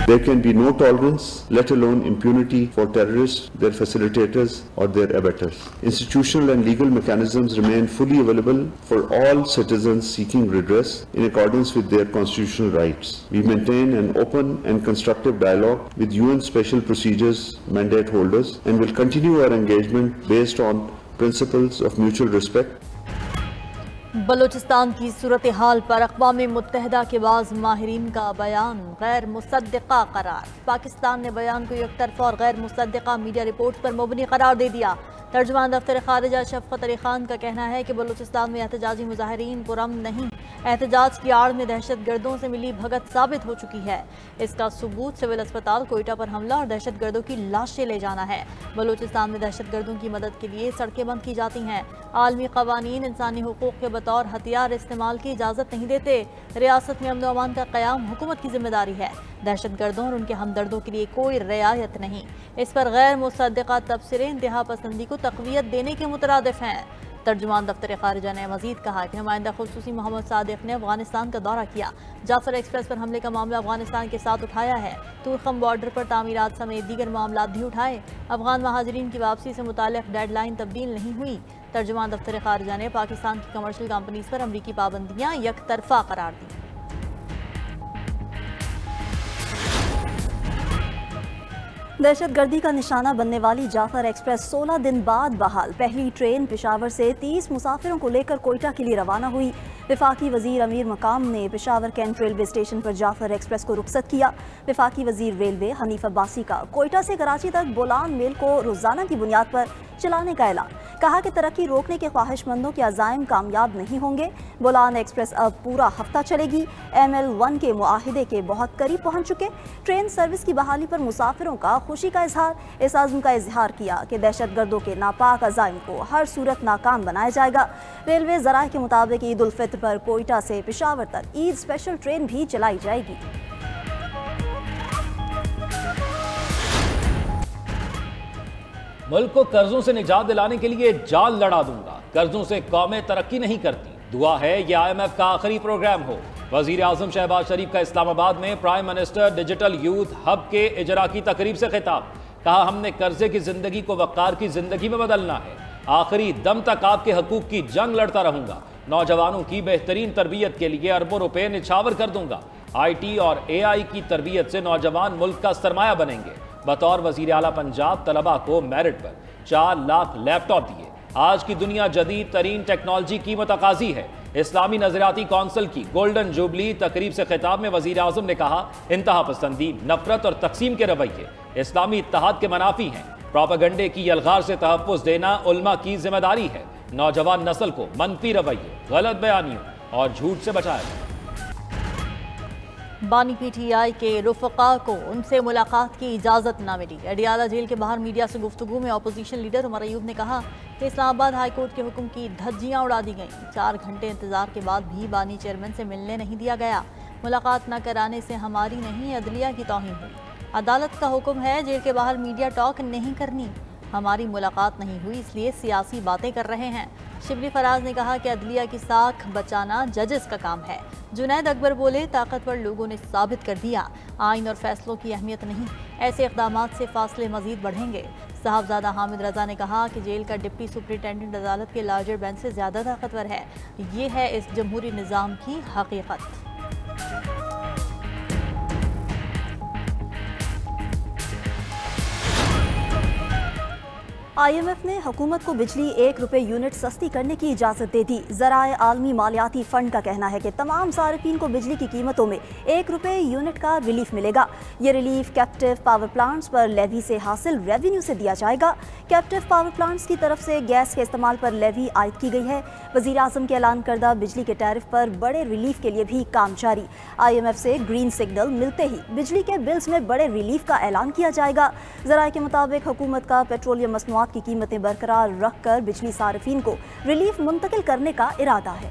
There can be no tolerance, let alone impunity, for terrorists, their facilitators or their abettors. Institutional and legal mechanisms remain fully available for all citizens seeking redress in accordance with their constitutional rights. We maintain an open and constructive dialogue with UN Special Procedures mandate holders and will continue our engagement based on principles of mutual respect. Balochistan की सूरत हाल पर अक़वाम मुत्तहिदा के बाज़ माहिरीन का बयान गैर मुसद्दिक़ा करार। पाकिस्तान ने बयान को एकतरफ़ा और गैर मुसद्दिक़ा मीडिया रिपोर्ट पर मुबनी करार दे दिया। तर्जुमान दफ्तर ख़ारिजा शफ़क़त अली ख़ान का कहना है कि बलूचिस्तान में एहतजाजी मुज़ाहिरीन पुरअमन नहीं, एहतजाज की आड़ में दहशत गर्दों से मिली भगत साबित हो चुकी है। इसका सबूत सिविल अस्पताल कोयटा पर हमला और दहशत गर्दों की लाशें ले जाना है। बलूचिस्तान में दहशत गर्दों की मदद के लिए सड़कें बंद की जाती हैं। आलमी क़वानीन इंसानी हुकूक़ के बतौर हथियार इस्तेमाल की इजाज़त नहीं देते। रियासत में अमन व अमान का क़याम हुकूमत की जिम्मेदारी है। दहशत गर्दों और उनके हमदर्दों के लिए कोई रियायत नहीं। इस पर गैर मुसद्दिक़ा तबसरे इंतहा पसंदी को तक़वियत देने के मुतरादिफ हैं। तर्जुमान दफ्तर ख़ारिजा ने मज़ीद कहा कि नुमाइंदा ख़ुसूसी मोहम्मद सादिक ने अफगानिस्तान का दौरा किया, जाफर एक्सप्रेस पर हमले का मामला अफगानिस्तान के साथ उठाया है। तुरखम बॉर्डर पर तामीरात समेत दीगर मामला भी उठाए। अफगान महाजरीन की वापसी से मुताल्लिक़ डेडलाइन तब्दील नहीं हुई। तर्जुमान दफ्तर ख़ारिजा ने पाकिस्तान की कमर्शियल कंपनीज पर अमरीकी पाबंदियाँ यकतरफ़ा करार दी। दहशत गर्दी का निशाना बनने वाली जाफर एक्सप्रेस 16 दिन बाद बहाल। पहली ट्रेन पेशावर से 30 मुसाफिरों को लेकर कोयटा के लिए रवाना हुई। वफाकी वजीर अमीर मकाम ने पेशावर कैंट रेलवे स्टेशन पर जाफर एक्सप्रेस को रुखसत किया। वफाकी वजीर रेलवे हनीफ अब्बासी का कोयटा से कराची तक बोलान मेल को रोजाना की बुनियाद पर चलाने का ऐलान। कहा कि तरक्की रोकने के ख्वाहिशमंदों के अज़ाइम कामयाब नहीं होंगे। बोलान एक्सप्रेस अब पूरा हफ्ता चलेगी। ML1 के मुआहिदे के बहुत करीब पहुंच चुके। ट्रेन सर्विस की बहाली पर मुसाफिरों का खुशी का इजहार। इस आज़म का इजहार किया कि दहशत गर्दों के नापाक अज़ाइम को हर सूरत नाकाम बनाया जाएगा। रेलवे ज़राए के मुताबिक ईद उल फित्र पर कोयटा से पेशावर तक ईद स्पेशल ट्रेन भी चलाई जाएगी। मुल्क को कर्जों से निजात दिलाने के लिए जाल लड़ा दूंगा। कर्जों से कौमें तरक्की नहीं करती। दुआ है ये IMF का आखिरी प्रोग्राम हो। वजीर आजम शहबाज शरीफ का इस्लामाबाद में prime minister digital youth hub के इजरा की तकरीब से खिताब। कहा हमने कर्जे की जिंदगी को वक़ार की जिंदगी में बदलना है। आखिरी दम तक आपके हकूक की जंग लड़ता रहूंगा। नौजवानों की बेहतरीन तरबियत के लिए अरबों रुपए निछावर कर दूंगा। IT और AI की तरबियत से नौजवान मुल्क का सरमाया बनेंगे। बतौर वजीर आला पंजाब तलबा को मेरिट पर 4 लाख लैपटॉप दिए। आज की दुनिया जदीद तरीन टेक्नोलॉजी की मतकाजी है। इस्लामी नजरियाती कौंसिल की गोल्डन जुबली तकरीब से खिताब में वजीर आजम ने कहा इंतहा पसंदी, नफरत और तकसीम के रवैये इस्लामी इत्तेहाद के मनाफी हैं। प्रोपेगंडे की यलगार से तहफ़्फ़ुज़ देना उल्मा की जिम्मेदारी है। नौजवान नस्ल को मनफी रवैये, गलत बयानियों और झूठ से बचाया जाए। बानी PTI के रुफ़क़ा को उनसे मुलाकात की इजाज़त न मिली। अडियाला जेल के बाहर मीडिया से गुफ्तगू में अपोजिशन लीडर उमर अयूब ने कहा कि इस्लामाबाद हाई कोर्ट के हुक्म की धज्जियां उड़ा दी गईं। 4 घंटे इंतजार के बाद भी बानी चेयरमैन से मिलने नहीं दिया गया। मुलाकात न कराने से हमारी नहीं अदलिया की तौहीन हुई। अदालत का हुक्म है जेल के बाहर मीडिया टॉक नहीं करनी। हमारी मुलाकात नहीं हुई इसलिए सियासी बातें कर रहे हैं। शिबली फराज ने कहा कि अदलिया की साख बचाना जजेस का काम है। जुनैद अकबर बोले ताकतवर लोगों ने साबित कर दिया आइन और फैसलों की अहमियत नहीं, ऐसे इक़दामात से फासले मजीद बढ़ेंगे। साहबजादा हामिद रजा ने कहा कि जेल का डिप्टी सुपरिटेंडेंट अदालत के लार्जर बेंच से ज़्यादा ताकतवर है। ये है इस जमहूरी निज़ाम की हकीकत। IMF ने हुकूमत को बिजली 1 रुपये यूनिट सस्ती करने की इजाज़त दे दी। ज़राए आलमी मालियाती फ़ंड का कहना है कि तमाम सारिफीन को बिजली की कीमतों में 1 रुपये यूनिट का रिलीफ मिलेगा। ये रिलीफ कैप्टिव पावर प्लांट्स पर लेवी से हासिल रेवेन्यू से दिया जाएगा। कैप्टिव पावर प्लांट्स की तरफ से गैस के इस्तेमाल पर लेवी आयद की गई है। वज़ीर आज़म के ऐलान करदा बिजली के टैरिफ पर बड़े रिलीफ के लिए भी काम जारी। IMF से ग्रीन सिग्नल मिलते ही बिजली के बिल्स में बड़े रिलीफ का ऐलान किया जाएगा। ज़राए के मुताबिक हुकूमत का पेट्रोलियम मसनूआत की कीमतें बरकरार रखकर बिजली सारिफीन को रिलीफ मुंतकिल करने का इरादा है।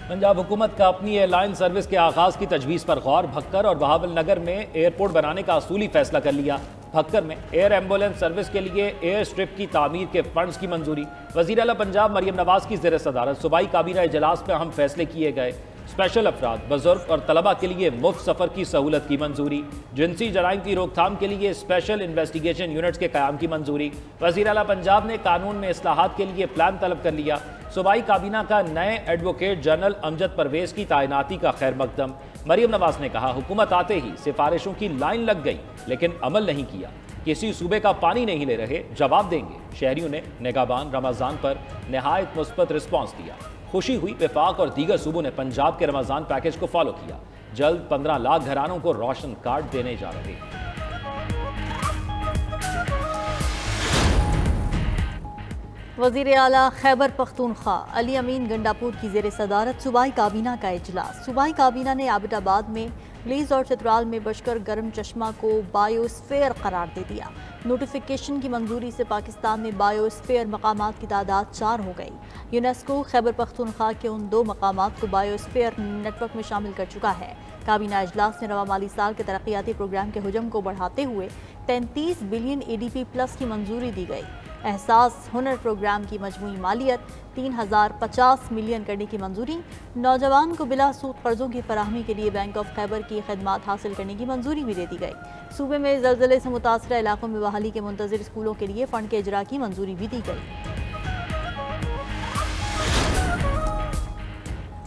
पंजाब हुकूमत का अपनी एयरलाइन सर्विस के आगाज की तजवीज़ पर गौर। भक्कर और बहावल नगर में एयरपोर्ट बनाने का असूली फैसला कर लिया। भक्कर में एयर एम्बुलेंस सर्विस के लिए एयर स्ट्रिप की तामीर के फंड्स की मंजूरी। वज़ीर आला पंजाब मरियम नवाज की ज़ेर सदारत सूबाई काबीना इजलास में अहम फैसले किए गए। स्पेशल अफराद, बुजुर्ग और तलबा के लिए मुफ्त सफ़र की सहूलत की मंजूरी। जिनसी जराइम की रोकथाम के लिए स्पेशल इन्वेस्टिगेशन यूनिट्स के क़याम की मंजूरी। वज़ीर आला पंजाब ने कानून में इस्लाहात के लिए प्लान तलब कर लिया। सूबाई काबीना का नए एडवोकेट जनरल अमजद परवेज़ की तैनाती का खैर मकदम। मरियम नवाज ने कहा, हुकूमत आते ही सिफारिशों की लाइन लग गई लेकिन अमल नहीं किया। किसी सूबे का पानी नहीं ले रहे, जवाब देंगे। शहरियों ने निगाहबान रमज़ान पर नहायत मुस्बत रिस्पॉन्स दिया। खुशी हुई। वफाक और दीगर सूबों ने पंजाब के रमज़ान पैकेज को फॉलो किया। जल्द 15 लाख घरानों को रोशन कार्ड देने जा रहे। वज़ीर आला खैबर पख्तूनख्वा अली अमीन गंडापुर की ज़ेर सदारत सूबाई काबीना का इजलास। सूबाई काबीना ने आबिदाबाद में लीज और चित्राल में बशकर गर्म चश्मा को बायोस्फीयर करार दे दिया। नोटिफिकेशन की मंजूरी से पाकिस्तान में बायोस्फीयर मकामात की तादाद 4 हो गई। यूनेस्को खैबर पख्तूनख्वा के उन 2 मकामात को बायोस्फीयर नेटवर्क में शामिल कर चुका है। काबीना इजलास में रवा माली साल के तरक्याती प्रोग्राम के हुजम को बढ़ाते हुए 33 बिलियन ADP प्लस की मंजूरी दी गई। एहसास हुनर प्रोग्राम की मजमूई मालियत 3050 मिलियन करने की मंजूरी। नौजवान को बिला सूद कर्जों की फराहमी के लिए बैंक ऑफ खैबर की खदमात हासिल करने की मंजूरी भी दे दी गई। सूबे में ज़लज़ले से मुतासरा इलाकों में बहाली के मुंतज़िर स्कूलों के लिए फंड के इजरा की मंजूरी भी दी गई।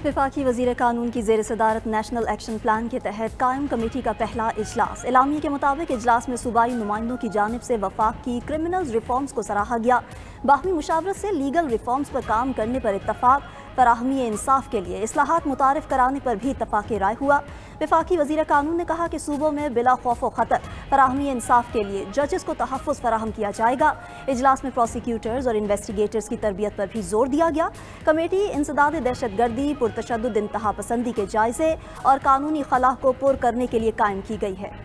वफाकी वज़ीर कानून की ज़ेर सदारत नेशनल एक्शन प्लान के तहत कायम कमेटी का पहला इजलास। एलामिया के मुताबिक इजलास में सूबाई नुमाइंदों की जानिब से वफाक की क्रिमिनल रिफॉर्म्स को सराहा गया। बाहमी मुशावरत से लीगल रिफॉर्म्स पर काम करने पर इत्तफाक, फराहमी इंसाफ के लिए इस्लाहात मुतारिफ कराने पर भी इत्तफाक राय हुआ। वफाकी वज़ीर कानून ने कहा कि सूबों में बिला खौफ व खतर फराहमी इंसाफ के लिए जजेस को तहफ़्फ़ुज़ फराहम किया जाएगा। इजलास में प्रोसिक्यूटर्स और इन्वेस्टिगेटर्स की तरबियत पर भी जोर दिया गया। कमेटी इंसदाद दहशतगर्दी, पुरतशद्दुद इंतहा पसंदी के जायजे और कानूनी खलाह को पुर करने के लिए कायम की गई है।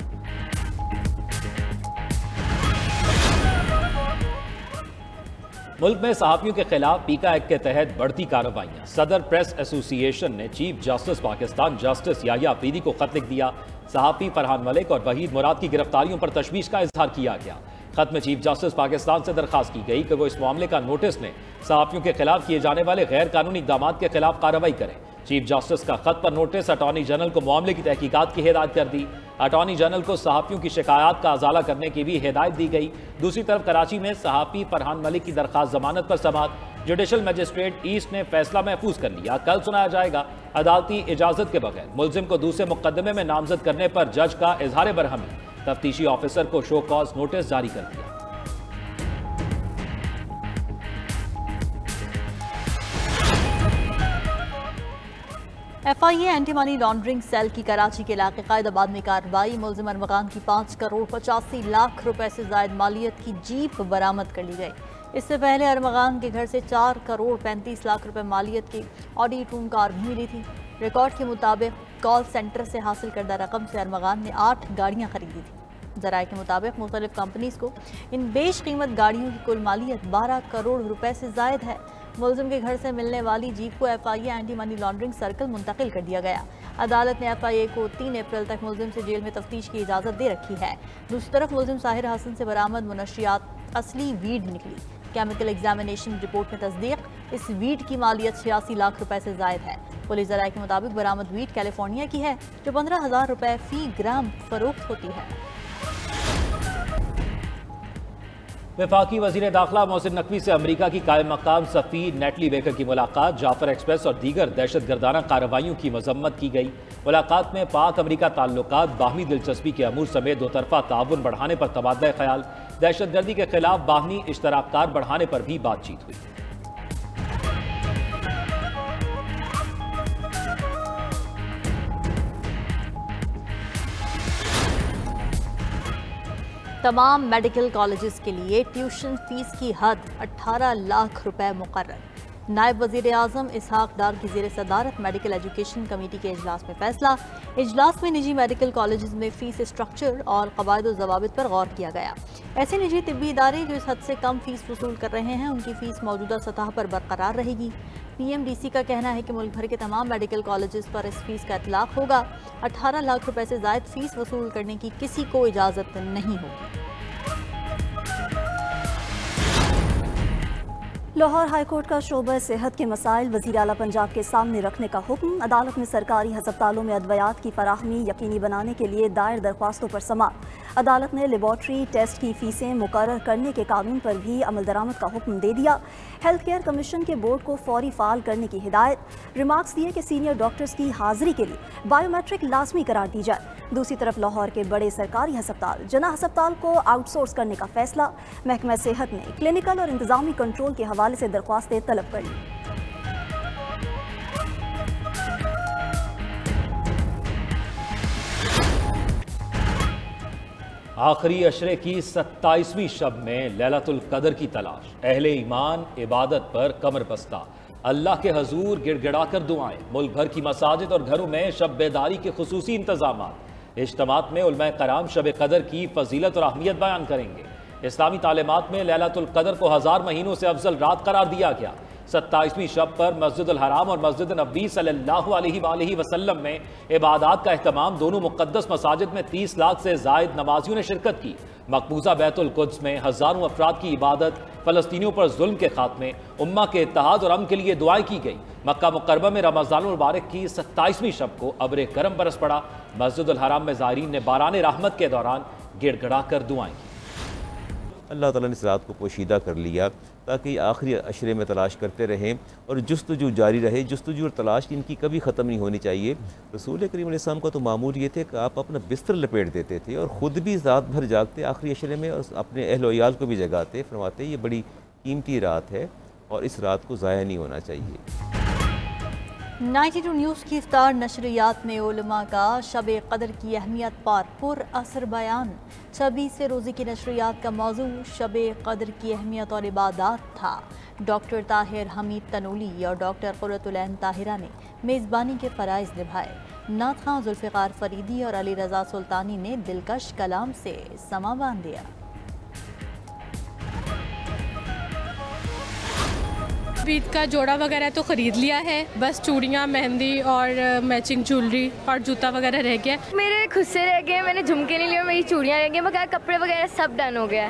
मुल्क में सहाफ़ियों के खिलाफ पीका एक्ट के तहत बढ़ती कार्रवाइयाँ। सदर प्रेस एसोसिएशन ने chief justice Pakistan justice Yahya Afridi को खत लिख दिया। सहाफ़ी फरहान मलिक और वहीद मुराद की गिरफ्तारियों पर तशवीश का इजहार किया गया। खत में चीफ जस्टिस पाकिस्तान से दरखास्त की गई कि वो इस मामले का नोटिस लें, सहाफ़ियों के खिलाफ किए जाने वाले गैर कानूनी इक़दाम के खिलाफ कार्रवाई करें। चीफ जस्टिस का खत पर नोटिस अटॉर्नी जनरल को मामले की तहकीकात की हिदायत कर दी। अटॉर्नी जनरल को सहाफ़ियों की शिकायत का अजाला करने की भी हिदायत दी गई। दूसरी तरफ कराची में सहाफ़ी फरहान मलिक की दरखास्त जमानत पर समाअत। जुडिशल मजिस्ट्रेट ईस्ट ने फैसला महफूज कर लिया। कल सुनाया जाएगा। अदालती इजाजत के बगैर मुलजिम को दूसरे मुकदमे में नामजद करने पर जज का इजहार बरहमी। तफ्तीशी ऑफिसर को शो कॉज नोटिस जारी कर दिया। FIA anti money laundering cell की कराची के इलाके कायदाबाद में कार्रवाई। मुलजिम अरमगान की 5 करोड़ 85 लाख रुपए से जायद मालियत की जीप बरामद कर ली गई। इससे पहले अरमगान के घर से 4 करोड़ 35 लाख रुपए मालियत की ऑडी टून कार भी मिली थी। रिकॉर्ड के मुताबिक कॉल सेंटर से हासिल करदा रकम से अरमगान ने 8 गाड़ियाँ खरीदी थी। ज़राए के मुताबिक मुख्तलिफ कंपनीज को इन बेश कीमत गाड़ियों की कुल मालियत 12 करोड़ रुपए से जायद है। मुलजिम के घर से मिलने वाली जीप को FIA anti money laundering circle मुंतकिल कर दिया गया। अदालत ने FIA को 3 अप्रैल तक मुलजिम से जेल में तफ्तीश की इजाज़त दे रखी है। दूसरी तरफ मुलजिम साहिर हसन से बरामद मुनशियात असली वीड निकली। केमिकल एग्जामिनेशन रिपोर्ट में तस्दीक, इस वीड की मालियत 86 लाख रुपए से जायद है। पुलिस ज़राए के मुताबिक बरामद वीड कैलिफोर्निया की है जो 15,000 रुपए फी ग्राम फरोख्त होती है। वफाकी वज़ीर दाखिला मोहसिन नकवी से अमरीका की कायम मकाम सफ़ीर नेटली बेकर की मुलाकात। जाफर एक्सप्रेस और दीगर दहशतगर्दाना कार्रवाइयों की मजम्मत की गई। मुलाकात में पाक अमरीका ताल्लुकात, बाहमी दिलचस्पी के अमूर समेत दो तरफा ताउन बढ़ाने पर तबादला ख्याल, दहशतगर्दी के खिलाफ बाहमी इश्तराककार बढ़ाने पर भी बातचीत हुई। तमाम मेडिकल कॉलेजेस के लिए ट्यूशन फीस की हद 18 लाख रुपए मुकर्रर। नायब वज़ीर आज़म इसहाक डार की ज़ेर सदारत मेडिकल एजुकेशन कमेटी के इजलास में फैसला। इजलास में निजी मेडिकल कॉलेजेस में फ़ीस स्ट्रक्चर और क़वाइद व ज़वाबित पर गौर किया गया। ऐसे निजी तिब्बी इदारे जो इस हद से कम फ़ीस वसूल कर रहे हैं उनकी फ़ीस मौजूदा सतह पर बरकरार रहेगी। PMDC का कहना है कि मुल्क भर के तमाम मेडिकल कॉलेजेस पर इस फीस का इतलाक होगा। 18 लाख रुपए से ज़ायद फ़ीस वसूल करने की किसी को इजाज़त नहीं होगी। लाहौर हाईकोर्ट का शोबा सेहत के मसाइल वज़ीर आला पंजाब के सामने रखने का हुक्म। अदालत में सरकारी हस्पतालों में अद्वियात की फराहमी यकीनी बनाने के लिए दायर दरख्वास्तों पर समाअत। अदालत ने लेबॉर्ट्री टेस्ट की फीसें मुकर्रर करने के कानून पर भी अमल दरामद का हुक्म दे दिया। हेल्थ केयर कमीशन के बोर्ड को फौरी फाल करने की हिदायत। रिमार्क्स दिए कि सीनियर डॉक्टर्स की हाजिरी के लिए बायोमेट्रिक लाजमी करार दी जाए। दूसरी तरफ लाहौर के बड़े सरकारी हस्पताल जना हस्पताल को आउटसोर्स करने का फैसला। महकमा सेहत ने क्लिनिकल और इंतजामी कंट्रोल के हवाले से दरख्वास्तें तलब कर ली। आखिरी अशरे की 27वीं शब में लैलतुल कदर की तलाश। अहले ईमान इबादत पर कमर बस्ता, अल्लाह के हजूर गिड़गिड़ाकर दुआएं। मुल्क भर की मसाजिद और घरों में शब बेदारी के खुसूसी इंतजामात। इज्तिमात में उलमा कराम शब कदर की फजीलत और अहमियत बयान करेंगे। इस्लामी तालीमात में लैलतुल कदर को 1000 महीनों से अफजल रात करार दिया गया। 27वीं शब पर मस्जिदुल हराम और मस्जिद नबी सल्लल्लाहु अलैहि वसल्लम में इबादत का एहतमाम। दोनों मुक़द्दस मसाजिद में 30 लाख से ज़ायद नमाजियों ने शिरकत की। मकबूजा बैतुल कुद्स में हज़ारों अफराद की इबादत। फ़लस्तीनियों पर जुल्म के खात्मे, उम्मा के इत्तेहाद और अमन के लिए दुआएं की गई। मक्का मुकर्रमा में रमज़ानुल मुबारक की 27वीं शब को अब्र करम बरस पड़ा। मस्जिदुल हराम में ज़ायरीन ने बारान रहमत के दौरान गिड़गिड़ा कर दुआएं की। अल्लाह ताला ने इस रात को पोशीदा कर लिया ताकि आखिरी अशरे में तलाश करते रहें और जुस्तजू जारी रहे। जुस्तजू और तलाश इनकी कभी ख़त्म नहीं होनी चाहिए। रसूल करीम अलैहि सलाम का तो मामूल ये थे कि आप अपना बिस्तर लपेट देते थे और ख़ुद भी रात भर जागते आखिरी अशरे में और अपने अहल व इयाल को भी जगाते। फरमाते ये बड़ी कीमती रात है और इस रात को ज़ाया नहीं होना चाहिए। 92 न्यूज़ की इफ्तार नशरियात में उलमा का शब कदर की अहमियत पर पुरअसर बयान। 26 रोज़े की नशरियात का मौजू शब कदर की अहमियत और इबादत था। डॉक्टर ताहिर हमीद तनूली और डॉक्टर क़ुर्रतुल ऐन ताहिरा ने मेज़बानी के फ़राइज़ निभाए। नात खां जुल्फ़िकार फरीदी और अली रज़ा सुल्तानी ने दिलकश कलाम से समा बांध दिया। ईद का जोड़ा वगैरह तो ख़रीद लिया है, बस चूड़ियाँ, मेहंदी और मैचिंग ज्वेलरी और जूता वगैरह रह गया। मेरे खुद से रह गए, मैंने झुमके नहीं लिए, मेरी चूड़ियाँ रह गई, मगर कपड़े वगैरह सब डन हो गया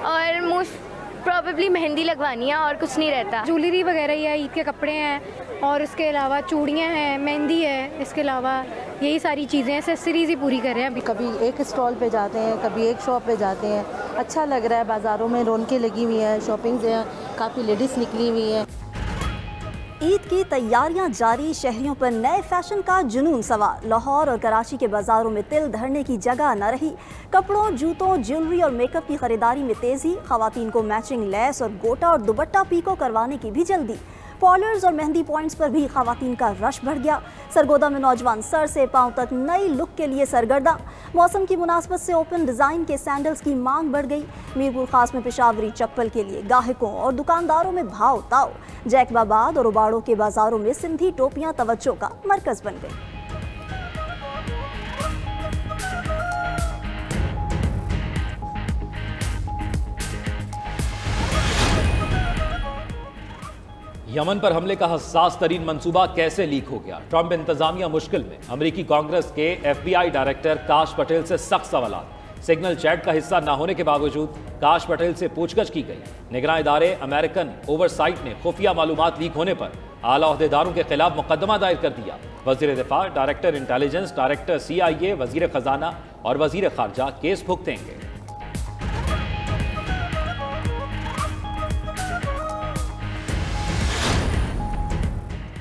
और मोस्ट प्रॉबेबली मेहंदी लगवानी है और कुछ नहीं रहता। ज्वेलरी वगैरह या ईद के कपड़े हैं और इसके अलावा चूड़ियाँ हैं, मेहंदी है, इसके अलावा यही सारी चीज़ें एक्सेसरीज ही पूरी कर रहे हैं। अभी कभी एक स्टॉल पे जाते हैं, कभी एक शॉप पे जाते हैं। अच्छा लग रहा है, बाज़ारों में रौनकें लगी हुई हैं, शॉपिंग काफ़ी लेडीज़ निकली हुई हैं। ईद की तैयारियां जारी, शहरियों पर नए फैशन का जुनून सवार। लाहौर और कराची के बाजारों में तिल धरने की जगह न रही। कपड़ों, जूतों, ज्वेलरी और मेकअप की खरीदारी में तेजी। खवातीन को मैचिंग लेस और गोटा और दुपट्टा पीको करवाने की भी जल्दी। पार्लर्स और मेहंदी पॉइंट्स पर भी खवातीन का रश बढ़ गया। सरगोदा में नौजवान सर से पांव तक नई लुक के लिए सरगर्दा। मौसम की मुनासबत से ओपन डिज़ाइन के सैंडल्स की मांग बढ़ गई। मीरपुर खास में पेशावरी चप्पल के लिए गाहकों और दुकानदारों में भाव ताव। जैकबाबाद और उबाड़ों के बाजारों में सिंधी टोपियां तवज्जो का मरकज बन गई। यमन पर हमले का हसास तरीन मंसूबा कैसे लीक हो गया? ट्रंप इंतजामिया मुश्किल में। अमेरिकी कांग्रेस के FBI डायरेक्टर काश पटेल से सख्त सवालात। सिग्नल चैट का हिस्सा न होने के बावजूद काश पटेल से पूछगछ की गई। निगरान इदारे अमेरिकन ओवरसाइट ने खुफिया मालूमात लीक होने पर आला ओहदेदारों के खिलाफ मुकदमा दायर कर दिया। वजीर दिफा, डायरेक्टर इंटेलिजेंस, डायरेक्टर CIA, वजीर खजाना और वजीर खारजा केस भुगतेंगे।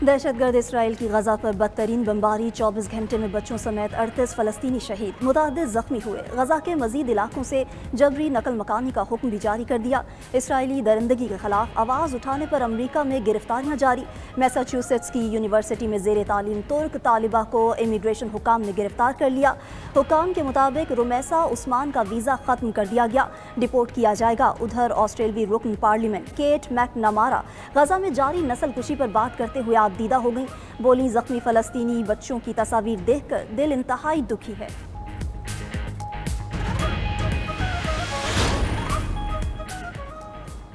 दहशतगर्द इसराइल की गजा पर बदतरीन बमबारी। 24 घंटे में बच्चों समेत 38 फ़लस्तीनी शहीद, मुतअद्दिद ज़ख्मी हुए। गजा के मजीद इलाकों से जबरी नकल मकानी का हुक्म भी जारी कर दिया। इसराइली दरिंदगी के खिलाफ आवाज़ उठाने पर अमरीका में गिरफ्तारियाँ जारी। मैसाचुसेट्स की यूनिवर्सिटी में ज़ेर तालीम तुर्क तालिबा को इमिग्रेशन हुकाम ने गिरफ्तार कर लिया। हुकाम के मुताबिक रुमैसा उस्मान का वीज़ा ख़त्म कर दिया गया, डिपोर्ट किया जाएगा। उधर ऑस्ट्रेलवी रुकन पार्लियामेंट केट मैकनमारा गजा में जारी नस्ल कुशी पर बात करते हुए दीदा हो गई। बोली, जख्मी फलस्तीनी बच्चों की तस्वीर देखकर दिल इंतहाई दुखी है।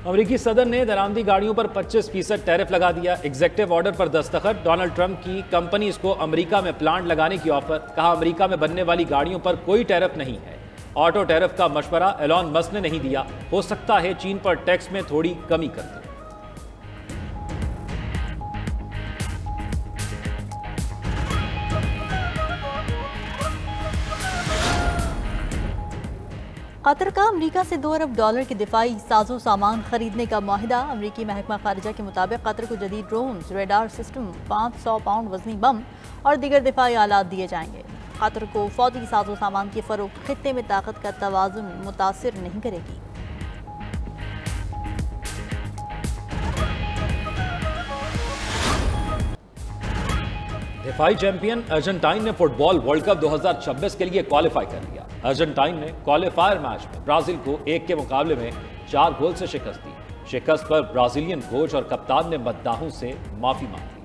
अमेरिकी सदर ने दरामदी गाड़ियों पर 25% टैरिफ लगा दिया। एग्जेक्टिव ऑर्डर पर दस्तखत। डोनाल्ड ट्रंप की कंपनीज को अमेरिका में प्लांट लगाने की ऑफर। कहा, अमेरिका में बनने वाली गाड़ियों पर कोई टैरिफ नहीं है। ऑटो टैरिफ का मशवरा एलॉन मस्क ने नहीं दिया। हो सकता है चीन पर टैक्स में थोड़ी कमी कर दे। कतर का अमरीका से $2 अरब के दिफाई साजो सामान खरीदने का मुआहिदा। अमरीकी महकमा खारिजा के मुताबिक कतर को जदीद ड्रोन, रेडार सिस्टम, 500 पाउंड वजनी बम और दीगर दिफाई आलात दिए जाएंगे। कतर को फौजी साजो सामान की फरोख्त खित्ते में ताकत का तवाजुन मुतासिर नहीं करेगी। दिफाई चैंपियन अर्जेंटाइन ने फुटबॉल वर्ल्ड कप 2026 के लिए क्वालिफाई कर लिया। अर्जेंटाइन ने क्वालिफायर मैच में ब्राजील को 1 के मुकाबले में 4 गोल से शिकस्त दी। शिकस्त पर ब्राजीलियन कोच और कप्तान ने मद्दाहों से माफी मांगी।